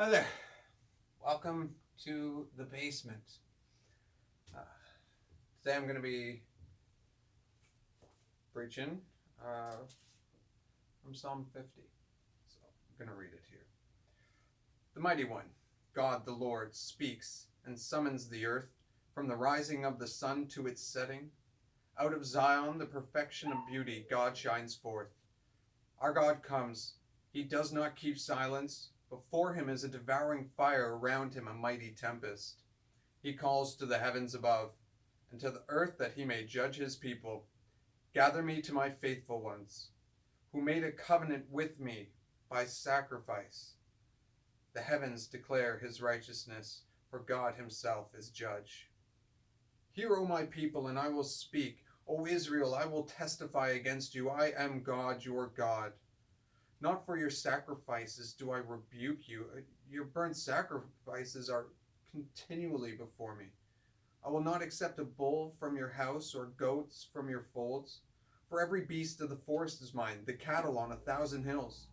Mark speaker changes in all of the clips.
Speaker 1: Hi there. Welcome to the basement. Uh, Today I'm going to be preaching from Psalm 50. So I'm going to read it here. The Mighty One, God the Lord, speaks and summons the earth from the rising of the sun to its setting. Out of Zion, the perfection of beauty, God shines forth. Our God comes. He does not keep silence. Before him is a devouring fire, around him a mighty tempest. He calls to the heavens above, and to the earth that he may judge his people. Gather me to my faithful ones, who made a covenant with me by sacrifice. The heavens declare his righteousness, for God himself is judge. Hear, O my people, and I will speak. O Israel, I will testify against you. I am God, your God. Not for your sacrifices do I rebuke you. Your burnt sacrifices are continually before me. I will not accept a bull from your house or goats from your folds. For every beast of the forest is mine, the cattle on 1,000 hills.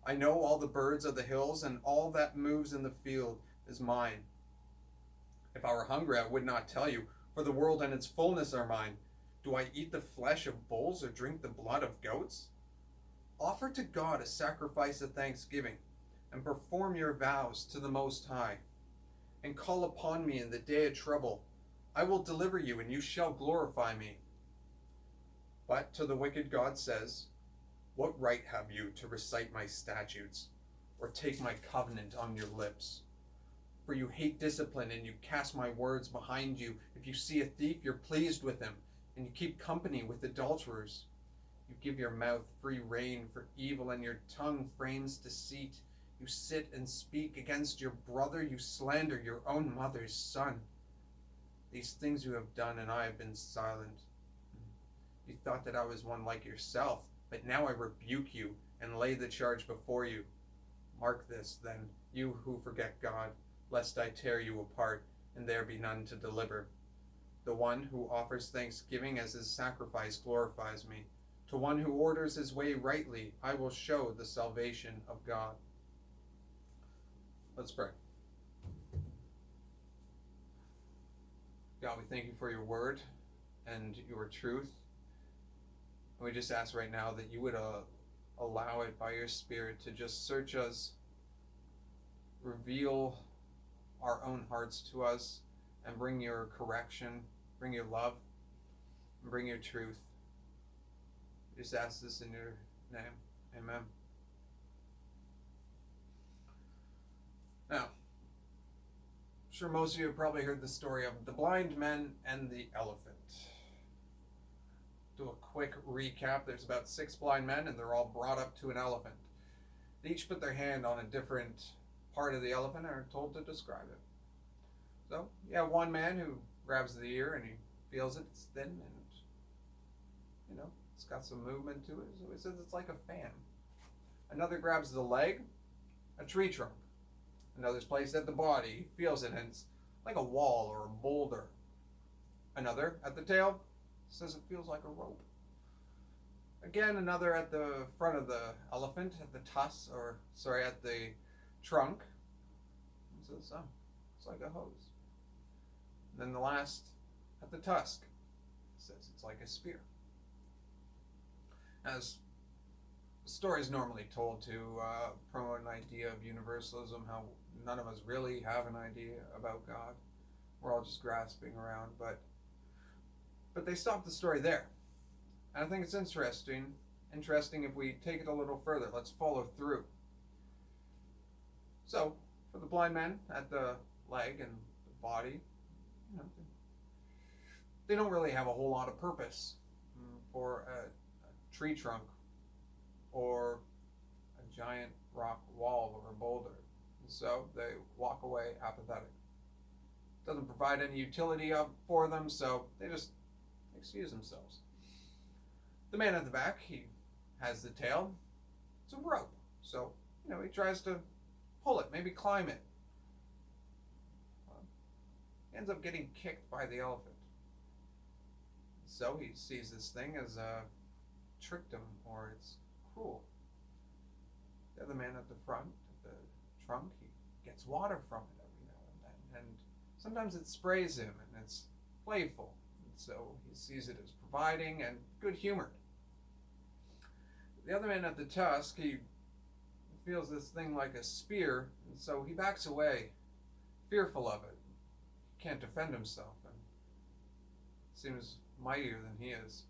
Speaker 1: I know all the birds of the hills, and all that moves in the field is mine. If I were hungry, I would not tell you, for the world and its fullness are mine. Do I eat the flesh of bulls or drink the blood of goats? Offer to God a sacrifice of thanksgiving, and perform your vows to the Most High. And call upon me in the day of trouble. I will deliver you, and you shall glorify me. But to the wicked God says, what right have you to recite my statutes, or take my covenant on your lips? For you hate discipline, and you cast my words behind you. If you see a thief, you're pleased with him, and you keep company with adulterers. You give your mouth free rein for evil, and your tongue frames deceit. You sit and speak against your brother. You slander your own mother's son. These things you have done, and I have been silent. You thought that I was one like yourself, but now I rebuke you and lay the charge before you. Mark this, then, you who forget God, lest I tear you apart, and there be none to deliver. The one who offers thanksgiving as his sacrifice glorifies me. To one who orders his way rightly, I will show the salvation of God. Let's pray. God, we thank you for your word and your truth. And we just ask right now that you would allow it by your Spirit to just search us, reveal our own hearts to us, and bring your correction, bring your love, and bring your truth. We just ask this in your name. Amen. Now, I'm sure most of you have probably heard the story of the blind men and the elephant. Do a quick recap. There's about 6 blind men, and they're all brought up to an elephant. They each put their hand on a different part of the elephant and are told to describe it. So, you have one man who grabs the ear and he feels it. It's thin and, it's got some movement to it. So he says it's like a fan. Another grabs the leg, a tree trunk. Another's placed at the body. He feels it, and it's like a wall or a boulder. Another at the tail says it feels like a rope. Again, another at the front of the elephant, at the at the trunk. He says, oh, it's like a hose. And then the last at the tusk says it's like a spear. As the story is normally told to promote an idea of universalism, how none of us really have an idea about God. We're all just grasping around, but they stop the story there. And I think it's interesting if we take it a little further. Let's follow through. So, for the blind man at the leg and the body, they don't really have a whole lot of purpose for a tree trunk or a giant rock wall or a boulder. And so they walk away apathetic. Doesn't provide any utility for them, so they just excuse themselves. The man at the back, he has the tail. It's a rope. So, he tries to pull it, maybe climb it. He ends up getting kicked by the elephant. So he sees this thing as tricked him, or it's cruel. The other man at the front, at the trunk, he gets water from it every now and then. And sometimes it sprays him, and it's playful. And so he sees it as providing and good humored. The other man at the tusk, he feels this thing like a spear, and so he backs away, fearful of it. He can't defend himself, and seems mightier than he is.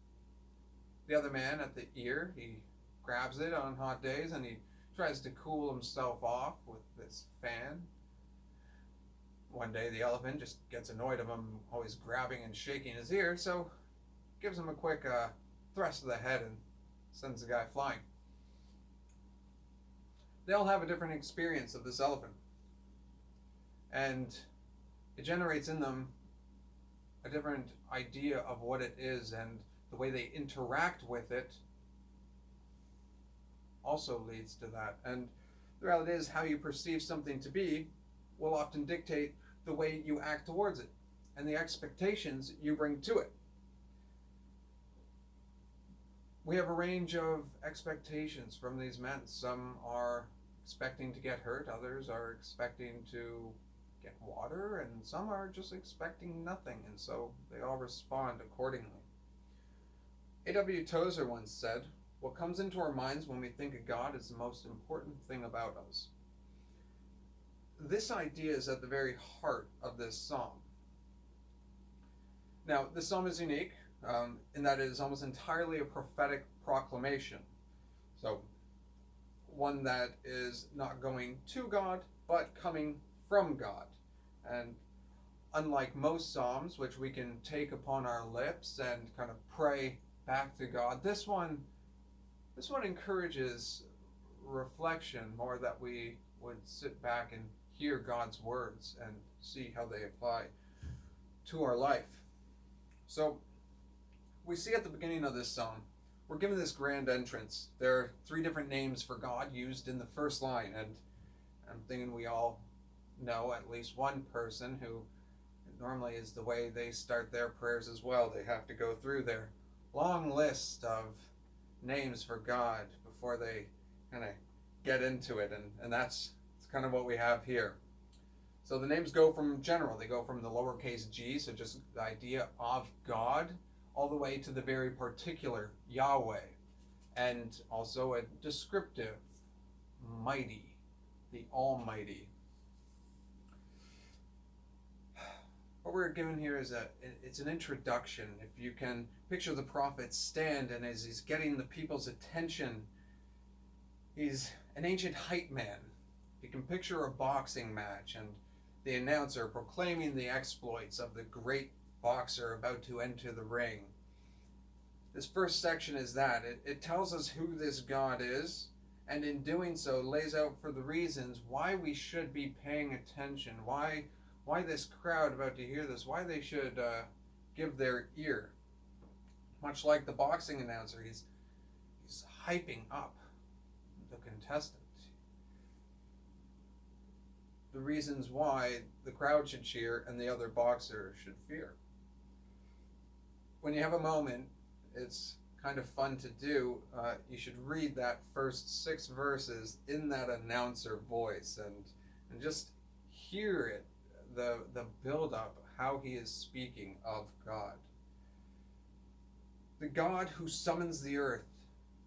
Speaker 1: The other man at the ear, he grabs it on hot days, and he tries to cool himself off with this fan. One day the elephant just gets annoyed of him always grabbing and shaking his ear, so gives him a quick thrust of the head and sends the guy flying. They all have a different experience of this elephant, and it generates in them a different idea of what it is, and the way they interact with it also leads to that. And the reality is, how you perceive something to be will often dictate the way you act towards it and the expectations you bring to it. We have a range of expectations from these men. Some are expecting to get hurt, others are expecting to get water, and some are just expecting nothing, and so they all respond accordingly. A.W. Tozer once said, "What comes into our minds when we think of God is the most important thing about us." This idea is at the very heart of this psalm. Now, this psalm is unique in that it is almost entirely a prophetic proclamation. So, one that is not going to God, but coming from God. And unlike most psalms, which we can take upon our lips and kind of pray back to God, this one encourages reflection more, that we would sit back and hear God's words and see how they apply to our life. So we see at the beginning of this psalm, we're given this grand entrance. There are 3 different names for God used in the first line, and I'm thinking we all know at least one person who normally is the way they start their prayers as well. They have to go through their long list of names for God before they kind of get into it, and that's kind of what we have here. So the names go from general, they go from the lowercase g, so just the idea of God, all the way to the very particular Yahweh, and also a descriptive, mighty, the Almighty. What we're given here is it's an introduction. If you can picture the prophet stand, and as he's getting the people's attention, he's an ancient hype man. You can picture a boxing match and the announcer proclaiming the exploits of the great boxer about to enter the ring. This first section is that. It tells us who this God is, and in doing so lays out for the reasons why we should be paying attention, why this crowd about to hear this, why they should give their ear. Much like the boxing announcer, he's hyping up the contestant. The reasons why the crowd should cheer and the other boxer should fear. When you have a moment, it's kind of fun to do. You should read that first 6 verses in that announcer voice and just hear it, the build up, how he is speaking of God. The God who summons the earth,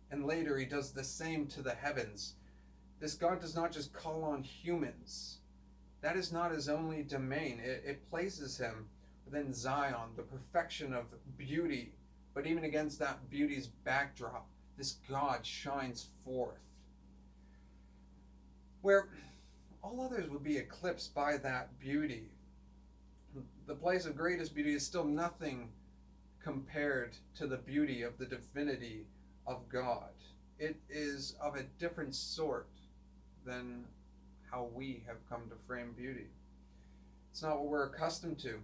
Speaker 1: and later he does the same to the heavens. This God does not just call on humans. That is not his only domain. It places him within Zion, the perfection of beauty. But even against that beauty's backdrop, this God shines forth, where all others would be eclipsed by that beauty. The place of greatest beauty is still nothing compared to the beauty of the divinity of God. It is of a different sort than how we have come to frame beauty. It's not what we're accustomed to.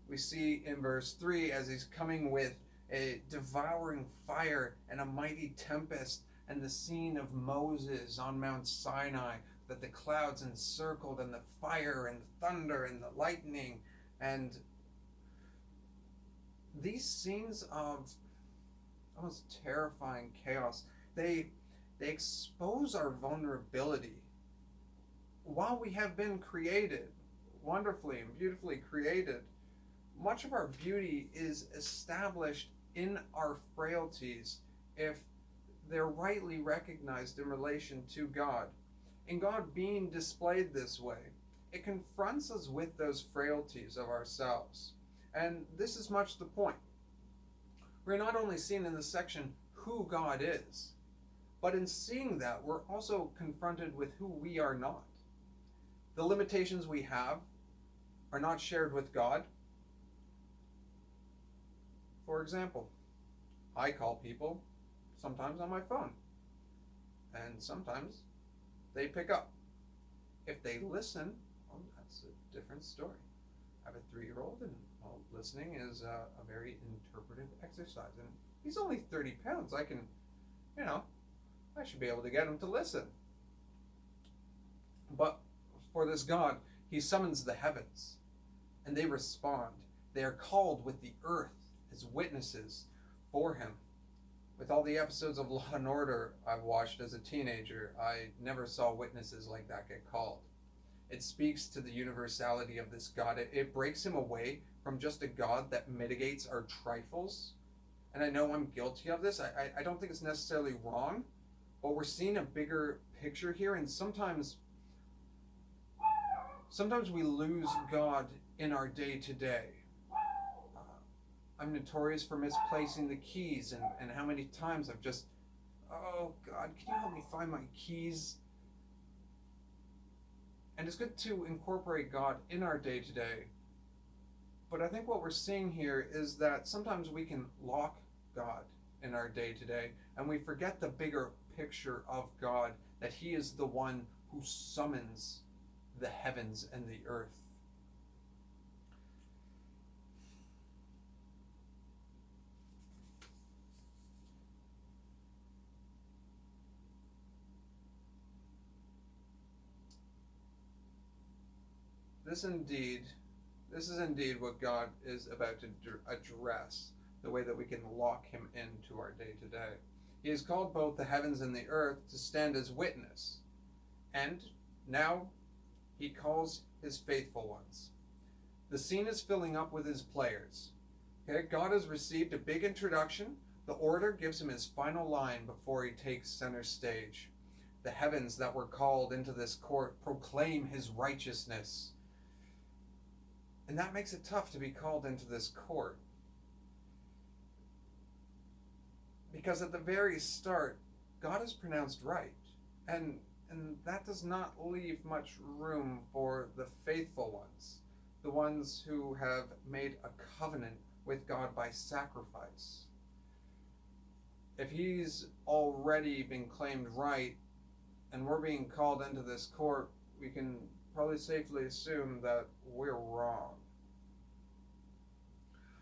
Speaker 1: We see in verse 3, as he's coming with a devouring fire and a mighty tempest, and the scene of Moses on Mount Sinai, that the clouds encircled, and the fire and the thunder and the lightning, and these scenes of almost terrifying chaos, they expose our vulnerability while we have been created, wonderfully and beautifully created, much of our beauty is established in our frailties if they're rightly recognized in relation to God. And God being displayed this way, it confronts us with those frailties of ourselves. And this is much the point. We're not only seeing in this section who God is, but in seeing that, we're also confronted with who we are not. The limitations we have are not shared with God. For example, I call people sometimes on my phone, and sometimes they pick up. If they listen, well, that's a different story. I have a 3-year-old, and well, listening is a very interpretive exercise. And he's only 30 pounds. I can, I should be able to get him to listen. But for this God, he summons the heavens, and they respond. They are called with the earth as witnesses for him. With all the episodes of Law and Order I've watched as a teenager, I never saw witnesses like that get called. It speaks to the universality of this God. It breaks him away from just a God that mitigates our trifles. And I know I'm guilty of this. I don't think it's necessarily wrong, but we're seeing a bigger picture here, and sometimes we lose God in our day-to-day. I'm notorious for misplacing the keys, and how many times I've just, oh God, can you help me find my keys? And it's good to incorporate God in our day-to-day. But I think what we're seeing here is that sometimes we can lock God in our day-to-day, and we forget the bigger picture of God, that he is the one who summons the heavens and the earth. This is indeed what God is about to address, the way that we can lock him into our day-to-day. He has called both the heavens and the earth to stand as witness, and now he calls his faithful ones. The scene is filling up with his players. Okay, God has received a big introduction. The orator gives him his final line before he takes center stage. The heavens that were called into this court proclaim his righteousness. And that makes it tough to be called into this court. Because at the very start, God is pronounced right. And that does not leave much room for the faithful ones, the ones who have made a covenant with God by sacrifice. If he's already been claimed right, and we're being called into this court, we can probably safely assume that we're wrong.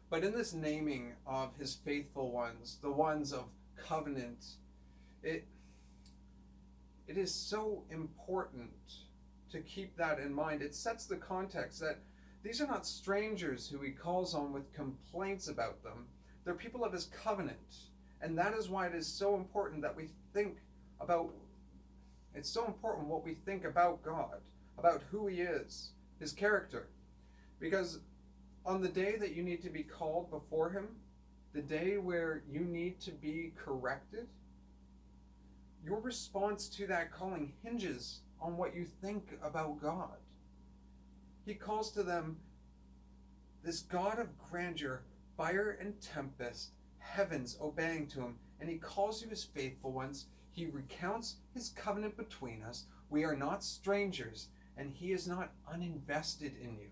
Speaker 1: But in this naming of his faithful ones, the ones of covenant, it is so important to keep that in mind. It sets the context that these are not strangers who he calls on with complaints about them. They're people of his covenant. And that is why it is so important that we think about, it's so important what we think about God, about who he is, his character. Because on the day that you need to be called before him, the day where you need to be corrected, your response to that calling hinges on what you think about God. He calls to them this God of grandeur, fire and tempest, heavens obeying to him, and he calls you his faithful ones. He recounts his covenant between us. We are not strangers, and he is not uninvested in you.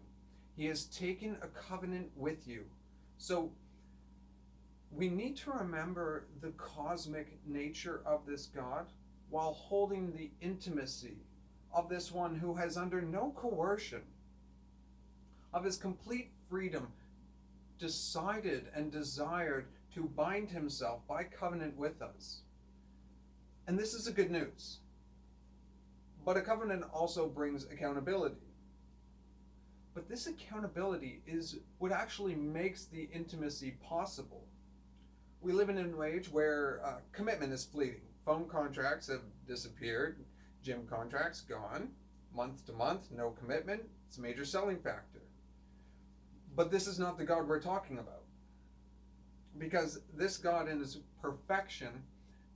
Speaker 1: He has taken a covenant with you. So we need to remember the cosmic nature of this God while holding the intimacy of this one who has, under no coercion, of his complete freedom, decided and desired to bind himself by covenant with us. And this is the good news. But a covenant also brings accountability. But this accountability is what actually makes the intimacy possible. We live in an age where commitment is fleeting. Phone contracts have disappeared, gym contracts gone. month to month, no commitment. It's a major selling factor. But this is not the God we're talking about. Because this God, in his perfection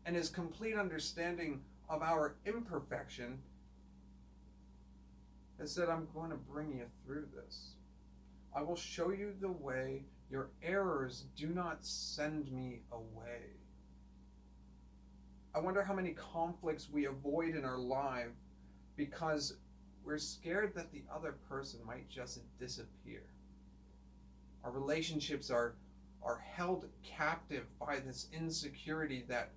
Speaker 1: and his complete understanding of our imperfection, has said, I'm going to bring you through this. I will show you the way. Your errors do not send me away. I wonder how many conflicts we avoid in our life because we're scared that the other person might just disappear. Our relationships are held captive by this insecurity that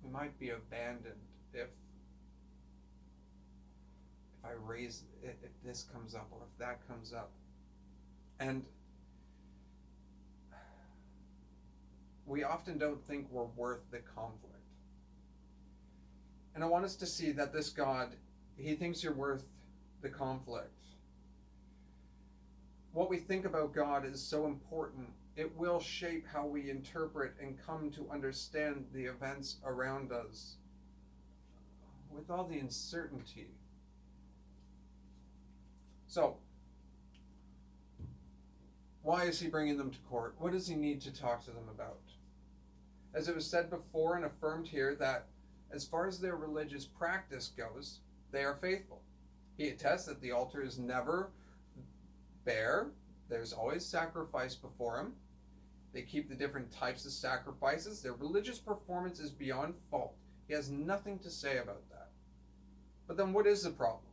Speaker 1: we might be abandoned if I raise it, if this comes up or if that comes up. And we often don't think we're worth the conflict. And I want us to see that this God, he thinks you're worth the conflict. What we think about God is so important. It will shape how we interpret and come to understand the events around us. With all the uncertainty. So, why is he bringing them to court? What does he need to talk to them about? As it was said before and affirmed here, that as far as their religious practice goes, they are faithful. He attests that the altar is never bare. There's always sacrifice before him. They keep the different types of sacrifices. Their religious performance is beyond fault. He has nothing to say about that. But then what is the problem?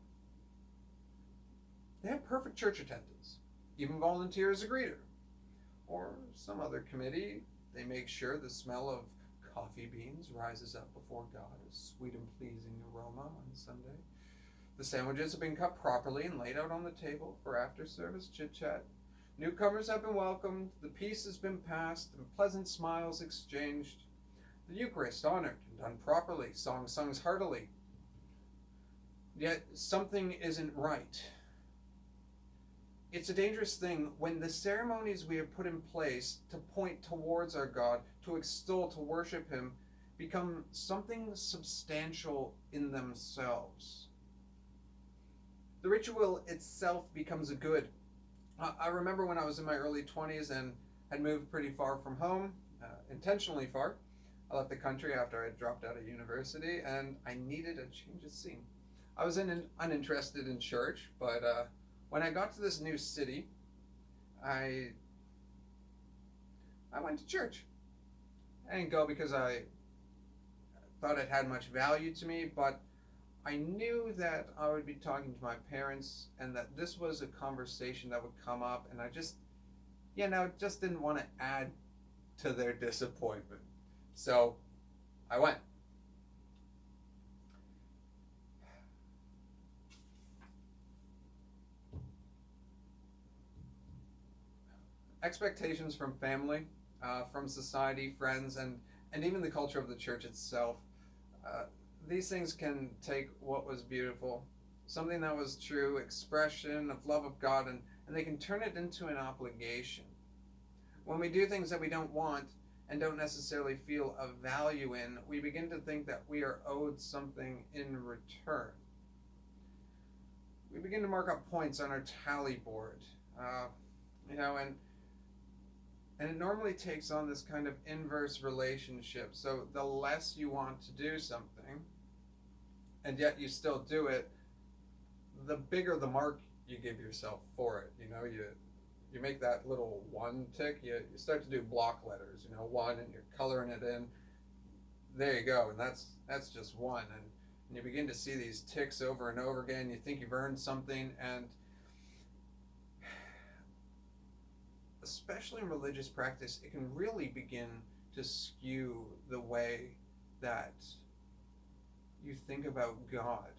Speaker 1: They have perfect church attendance. Even volunteer as a greeter. Or some other committee, they make sure the smell of coffee beans rises up before God, a sweet and pleasing aroma on Sunday. The sandwiches have been cut properly and laid out on the table for after-service chit-chat. Newcomers have been welcomed, the peace has been passed, and pleasant smiles exchanged. The Eucharist honored and done properly, songs sung heartily. Yet something isn't right. It's a dangerous thing when the ceremonies we have put in place to point towards our God, to extol, to worship him, become something substantial in themselves. The ritual itself becomes a good. I remember when I was in my early 20s and had moved pretty far from home, intentionally far. I left the country after I had dropped out of university, and I needed a change of scene. I was uninterested in church, but when I got to this new city, I went to church. I didn't go because I thought it had much value to me, but I knew that I would be talking to my parents and that this was a conversation that would come up, and I just didn't want to add to their disappointment. So I went. Expectations from family, from society, friends, and even the culture of the church itself. These things can take what was beautiful, something that was true, expression of love of God, and they can turn it into an obligation. When we do things that we don't want and don't necessarily feel a value in, we begin to think that we are owed something in return. We begin to mark up points on our tally board, and it normally takes on this kind of inverse relationship. So the less you want to do something, and yet you still do it, the bigger the mark you give yourself for it. You make that little one tick, you start to do block letters, one, and you're coloring it in. There you go, and that's just one. And you begin to see these ticks over and over again. You think you've earned something, and especially in religious practice, it can really begin to skew the way that you think about God.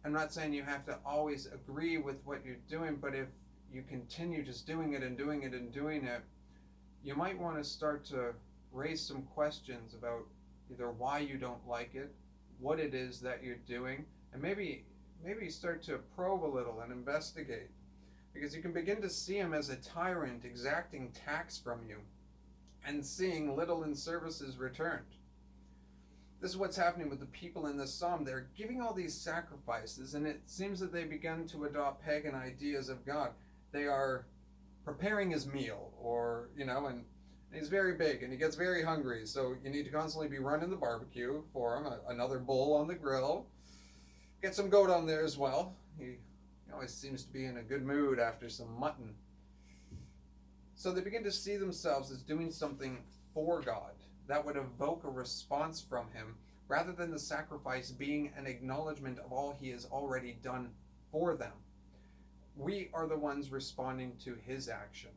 Speaker 1: I'm not saying you have to always agree with what you're doing, but if you continue just doing it and doing it and doing it, you might want to start to raise some questions about either why you don't like it, what it is that you're doing, and maybe start to probe a little and investigate. Because you can begin to see him as a tyrant exacting tax from you and seeing little in services returned. This is what's happening with the people in this psalm. They're giving all these sacrifices, and it seems that they begin to adopt pagan ideas of God. They are preparing his meal, or, and he's very big and he gets very hungry, so you need to constantly be running the barbecue for him, another bull on the grill, get some goat on there as well. He always seems to be in a good mood after some mutton. So they begin to see themselves as doing something for God that would evoke a response from him, rather than the sacrifice being an acknowledgement of all he has already done for them. We are the ones responding to his action.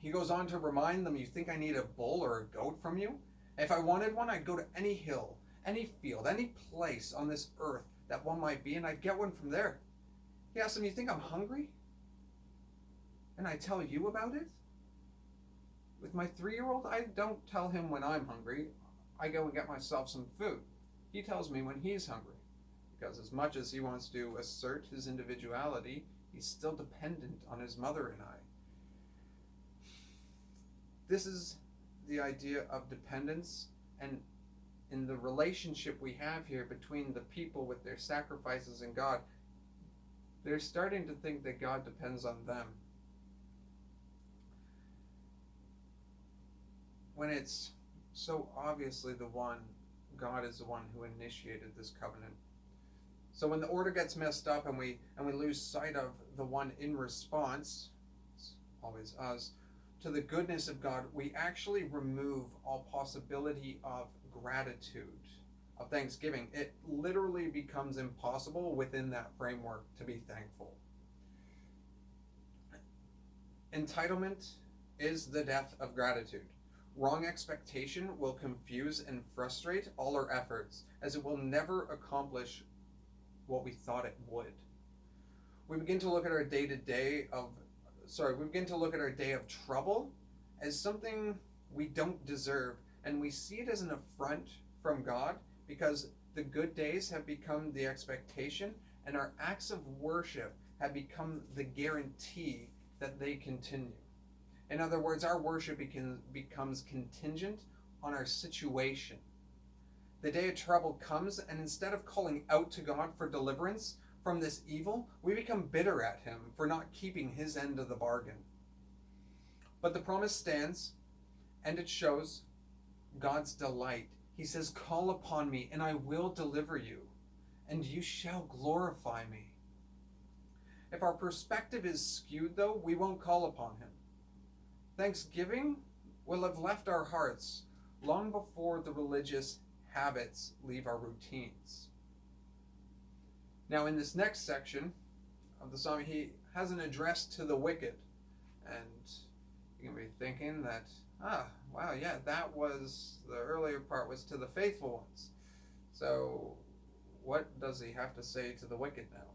Speaker 1: He goes on to remind them, you think I need a bull or a goat from you? If I wanted one, I'd go to any hill, any field, any place on this earth that one might be, and I'd get one from there. He asks them, you think I'm hungry? And I tell you about it? With my 3-year-old, I don't tell him when I'm hungry. I go and get myself some food. He tells me when he's hungry, because as much as he wants to assert his individuality, he's still dependent on his mother and I. This is the idea of dependence, and in the relationship we have here between the people with their sacrifices and God, they're starting to think that God depends on them. When it's so obviously God is the one who initiated this covenant. So when the order gets messed up and we lose sight of the one in response, it's always us, to the goodness of God, we actually remove all possibility of gratitude, of thanksgiving. It literally becomes impossible within that framework to be thankful. Entitlement is the death of gratitude. Wrong expectation will confuse and frustrate all our efforts, as it will never accomplish what we thought it would. We begin to look at our day of trouble as something we don't deserve, and we see it as an affront from God, because the good days have become the expectation, and our acts of worship have become the guarantee that they continue. In other words, our worship becomes contingent on our situation. The day of trouble comes, and instead of calling out to God for deliverance from this evil, we become bitter at him for not keeping his end of the bargain. But the promise stands, and it shows God's delight. He says, call upon me, and I will deliver you, and you shall glorify me. If our perspective is skewed, though, we won't call upon him. Thanksgiving will have left our hearts long before the religious habits leave our routines. Now, in this next section of the psalm, he has an address to the wicked. And you're going to be thinking that, that was, the earlier part was to the faithful ones. So what does he have to say to the wicked now?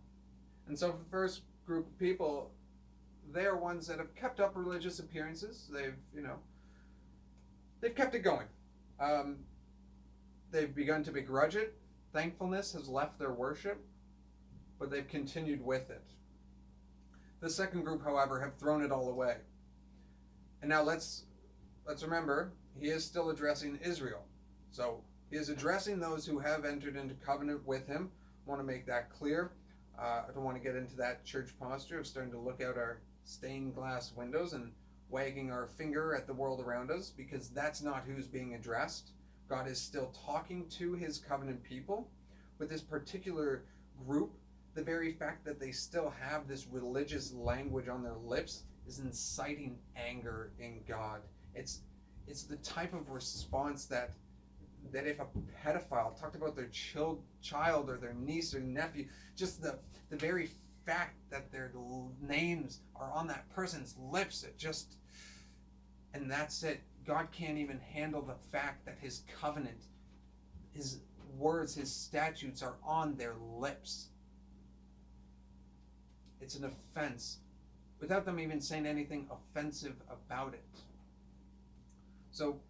Speaker 1: And so for the first group of people, they are ones that have kept up religious appearances. They've kept it going. They've begun to begrudge it. Thankfulness has left their worship, but they've continued with it. The second group, however, have thrown it all away. And now let's remember, he is still addressing Israel. So he is addressing those who have entered into covenant with him. I want to make that clear. I don't want to get into that church posture of starting to look out our stained glass windows and wagging our finger at the world around us, because that's not who's being addressed. God is still talking to his covenant people. With this particular group, the very fact that they still have this religious language on their lips is inciting anger in God. It's the type of response that if a pedophile talked about their child or their niece or nephew, just the very fact that their names are on that person's lips, and that's it. God can't even handle the fact that his covenant, his words, his statutes are on their lips. It's an offense, without them even saying anything offensive about it. So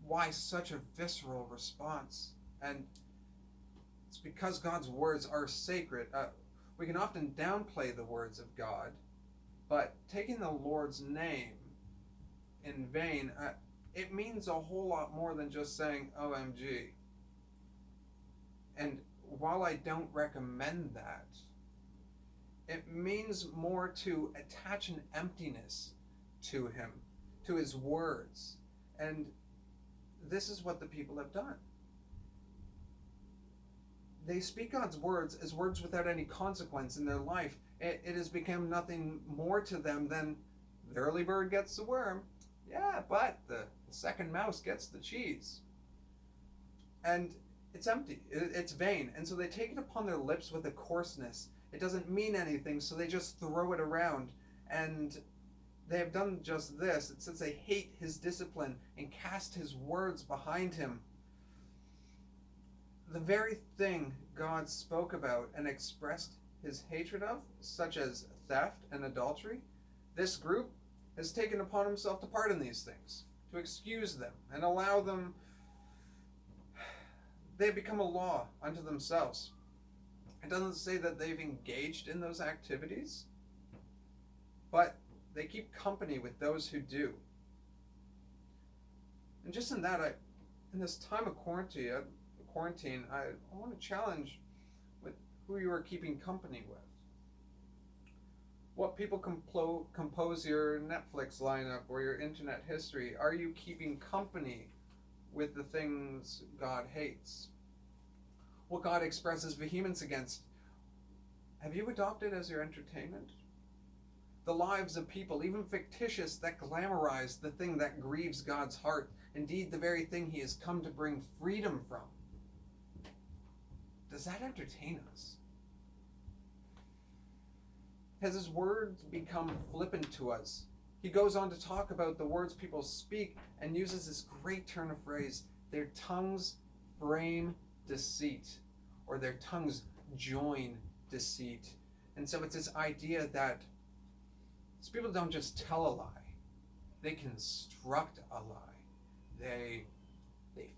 Speaker 1: why such a visceral response? And it's because God's words are sacred. We can often downplay the words of God, but taking the Lord's name in vain, it means a whole lot more than just saying OMG. And while I don't recommend that, it means more to attach an emptiness to him, to his words. And this is what the people have done. They speak God's words as words without any consequence in their life. It has become nothing more to them than the early bird gets the worm. Yeah, but the second mouse gets the cheese. And it's empty. It's vain. And so they take it upon their lips with a coarseness. It doesn't mean anything, so they just throw it around. And they have done just this. It says they hate his discipline and cast his words behind him. The very thing God spoke about and expressed his hatred of, such as theft and adultery, this group has taken upon himself to pardon these things, to excuse them and allow them. They become a law unto themselves. It doesn't say that they've engaged in those activities, but they keep company with those who do. And just in that, in this time of quarantine, I want to challenge with who you are keeping company with. What people compose your Netflix lineup or your internet history? Are you keeping company with the things God hates? What God expresses vehemence against? Have you adopted as your entertainment? The lives of people, even fictitious, that glamorize the thing that grieves God's heart, indeed the very thing he has come to bring freedom from. Does that entertain us? Has his words become flippant to us? He goes on to talk about the words people speak and uses this great turn of phrase, their tongues frame deceit, or their tongues join deceit. And so it's this idea that these people don't just tell a lie, they construct a lie. They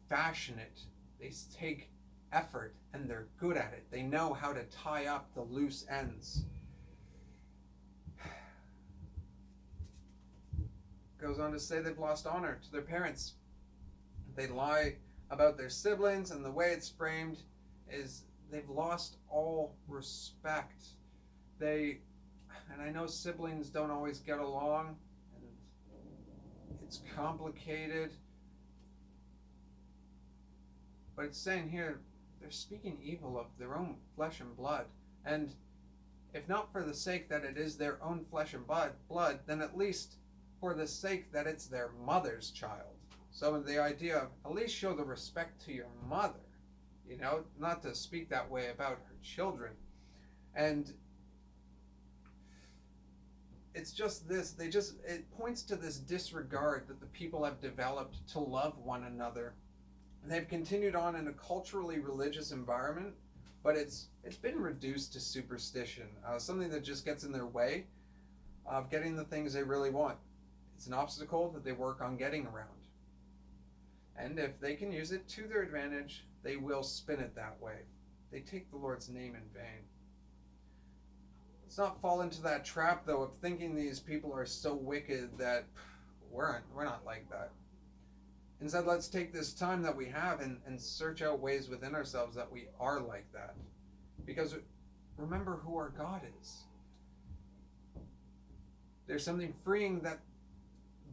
Speaker 1: fashion it, they take effort, and they're good at it. They know how to tie up the loose ends. Goes on to say they've lost honor to their parents. They lie about their siblings, and the way it's framed is they've lost all respect. And I know siblings don't always get along, and it's complicated, but it's saying here they're speaking evil of their own flesh and blood. And if not for the sake that it is their own flesh and blood, then at least for the sake that it's their mother's child. So the idea of at least show the respect to your mother, not to speak that way about her children. And it's just this, it points to this disregard that the people have developed to love one another. They've continued on in a culturally religious environment, but it's been reduced to superstition, something that just gets in their way of getting the things they really want. It's an obstacle that they work on getting around. And if they can use it to their advantage, they will spin it that way. They take the Lord's name in vain. Let's not fall into that trap, though, of thinking these people are so wicked that we're not like that. Instead, let's take this time that we have and search out ways within ourselves that we are like that. Because remember who our God is. There's something freeing that,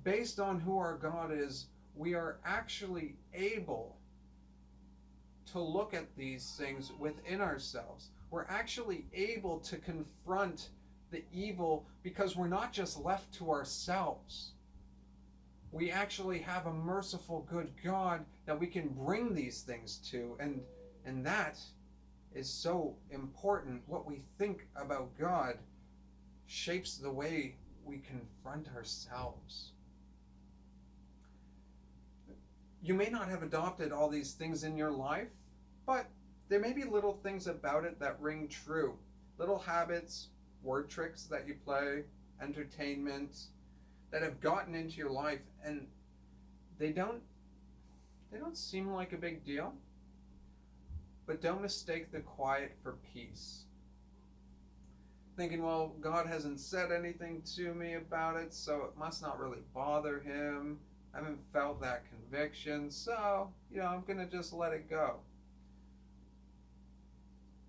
Speaker 1: based on who our God is, we are actually able to look at these things within ourselves. We're actually able to confront the evil because we're not just left to ourselves. We actually have a merciful, good God that we can bring these things to, and that is so important. What we think about God shapes the way we confront ourselves. You may not have adopted all these things in your life, but there may be little things about it that ring true. Little habits, word tricks that you play, entertainment, that have gotten into your life, and they don't seem like a big deal. But don't mistake the quiet for peace. Thinking, well, God hasn't said anything to me about it, so it must not really bother him. I haven't felt that conviction, so, I'm going to just let it go.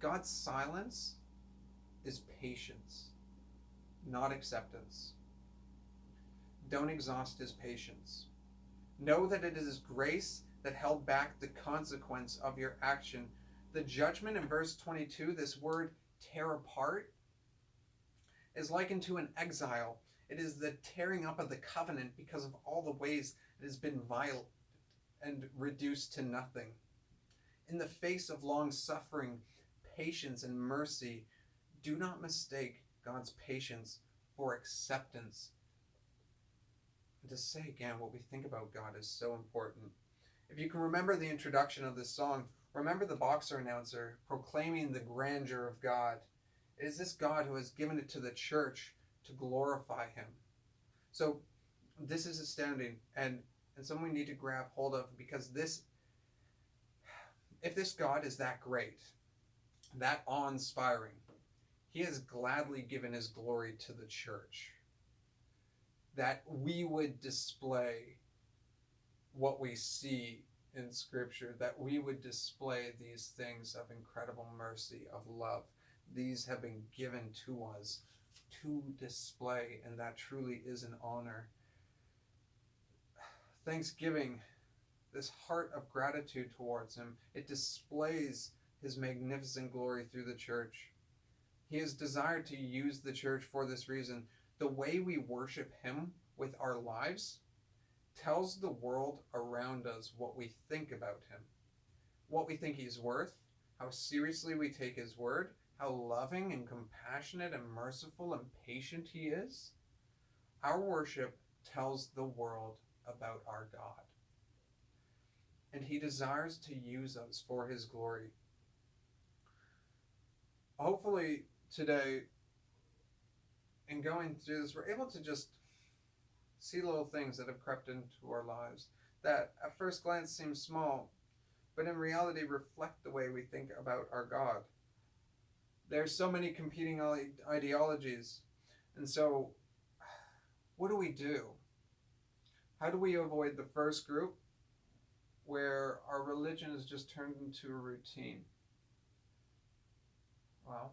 Speaker 1: God's silence is patience, not acceptance. Don't exhaust his patience. Know that it is grace that held back the consequence of your action. The judgment in verse 22, this word tear apart, is likened to an exile. It is the tearing up of the covenant because of all the ways it has been violated and reduced to nothing. In the face of long suffering, patience, and mercy, do not mistake God's patience for acceptance. And to say again, what we think about God is so important. If you can remember the introduction of this song, remember the boxer announcer proclaiming the grandeur of God. It is this God who has given it to the church to glorify him. So this is astounding and something we need to grab hold of, because if this God is that great, that awe-inspiring, he has gladly given his glory to the church, that we would display what we see in Scripture, that we would display these things of incredible mercy, of love. These have been given to us to display, and that truly is an honor. Thanksgiving, this heart of gratitude towards him, it displays his magnificent glory through the church. He has desired to use the church for this reason. The way we worship him with our lives tells the world around us what we think about him, what we think he's worth, how seriously we take his word, how loving and compassionate and merciful and patient he is. Our worship tells the world about our God, and he desires to use us for his glory. Hopefully today, in going through this, we're able to just see little things that have crept into our lives that at first glance seem small, but in reality reflect the way we think about our God. There's so many competing ideologies, and so what do we do? How do we avoid the first group, where our religion is just turned into a routine? Well,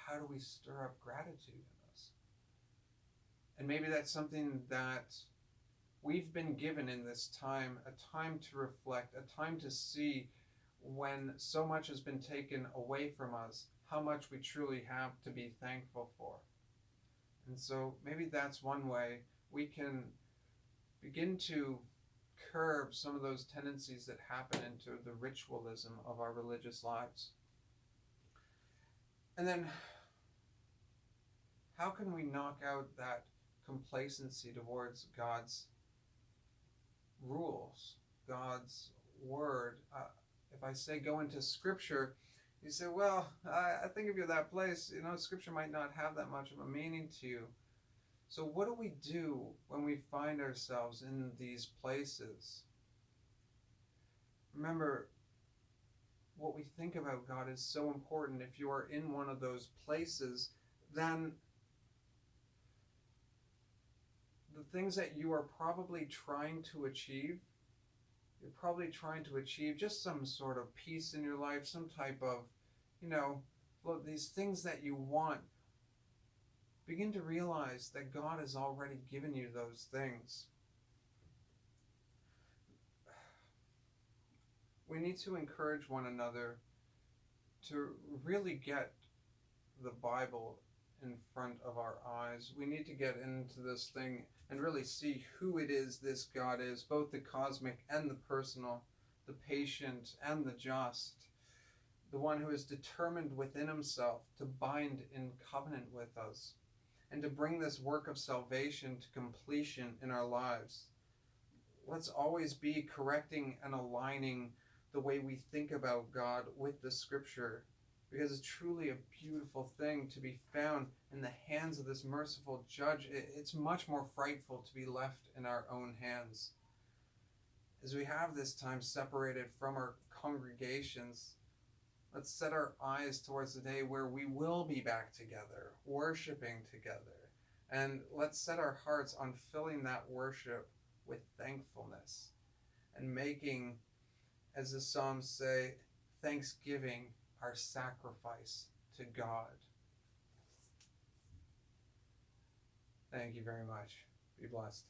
Speaker 1: how do we stir up gratitude in us? And maybe that's something that we've been given in this time, a time to reflect, a time to see, when so much has been taken away from us, how much we truly have to be thankful for. And so maybe that's one way we can begin to curb some of those tendencies that happen into the ritualism of our religious lives. And then, how can we knock out that complacency towards God's rules, God's word? If I say go into Scripture, you say, well, I think if you're that place, Scripture might not have that much of a meaning to you. So what do we do when we find ourselves in these places? Remember, what we think about God is so important. If you are in one of those places, then the things that you are probably trying to achieve, you're probably trying to achieve just some sort of peace in your life, some type of, these things that you want. Begin to realize that God has already given you those things. We need to encourage one another to really get the Bible in front of our eyes. We need to get into this thing and really see who it is this God is, both the cosmic and the personal, the patient and the just, the one who is determined within himself to bind in covenant with us and to bring this work of salvation to completion in our lives. Let's always be correcting and aligning the way we think about God with the Scripture, because it's truly a beautiful thing to be found in the hands of this merciful judge. It's much more frightful to be left in our own hands. As we have this time separated from our congregations, let's set our eyes towards the day where we will be back together, worshiping together. And let's set our hearts on filling that worship with thankfulness and making, as the Psalms say, thanksgiving our sacrifice to God. Thank you very much. Be blessed.